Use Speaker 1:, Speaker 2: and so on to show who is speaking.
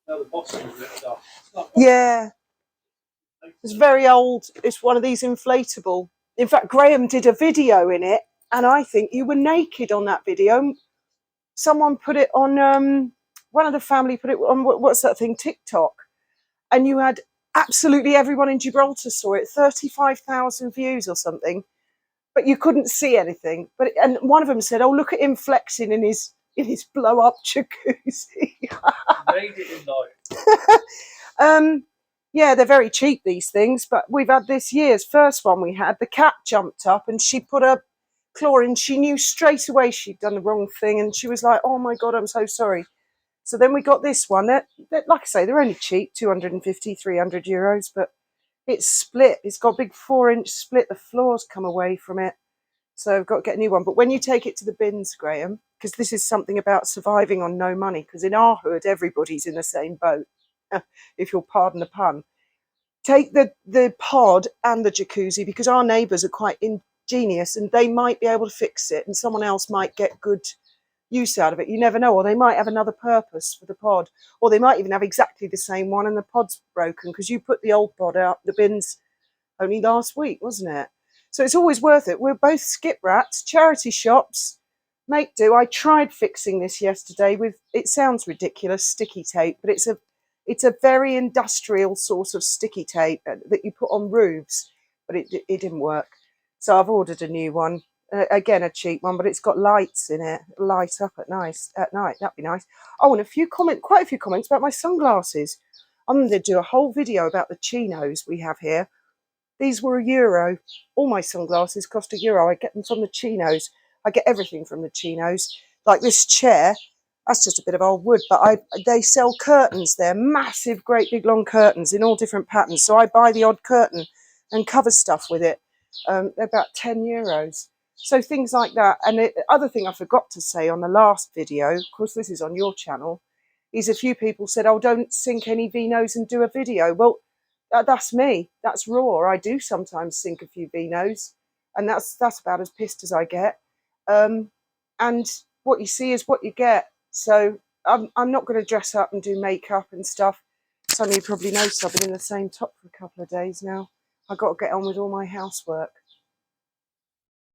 Speaker 1: No, the bottom was ripped off.
Speaker 2: Yeah. It's very old. It's one of these inflatable. In fact, Graham did a video in it, and I think you were naked on that video. Someone put it on, one of the family put it on, what's that thing, TikTok. And you had absolutely everyone in Gibraltar saw it, 35,000 views or something. But you couldn't see anything. And one of them said, "Oh, look at him flexing in his blow up jacuzzi."
Speaker 1: Made it in life.
Speaker 2: Yeah, they're very cheap, these things. But we've had this year's first one we had. The cat jumped up and she put her claw in. She knew straight away she'd done the wrong thing, and she was like, "Oh my God, I'm so sorry." So then we got this one. That like I say, they're only cheap, 250, 300 euros, but it's split. It's got a big 4-inch split. The floor's come away from it. So I've got to get a new one. But when you take it to the bins, Graham, because this is something about surviving on no money, because in our hood, everybody's in the same boat, if you'll pardon the pun. Take the pod and the jacuzzi, because our neighbours are quite ingenious and they might be able to fix it and someone else might get good use out of it. You never know. Or they might have another purpose for the pod. Or they might even have exactly the same one and the pod's broken because you put the old pod out the bins only last week, wasn't it? So it's always worth it. We're both skip rats, charity shops, make do. I tried fixing this yesterday with, it sounds ridiculous, sticky tape, but it's a very industrial sort of sticky tape that you put on roofs, but it didn't work. So I've ordered a new one. Again, a cheap one, but it's got lights in it. Light up at night. That'd be nice. Oh, and quite a few comments about my sunglasses. I'm going to do a whole video about the chinos we have here. These were €1. All my sunglasses cost €1. I get them from the chinos. I get everything from the chinos. Like this chair, that's just a bit of old wood, but they sell curtains there, massive, great big long curtains in all different patterns. So I buy the odd curtain and cover stuff with it. They're about €10. So things like that. And the other thing I forgot to say on the last video, of course this is on your channel, is a few people said, "Oh, don't sink any vinos and do a video." Well, that's me. That's raw. I do sometimes sink a few vinos, and that's about as pissed as I get. And what you see is what you get. So I'm not going to dress up and do makeup and stuff. Some of you probably know, so I've been in the same top for a couple of days now. I've got to get on with all my housework.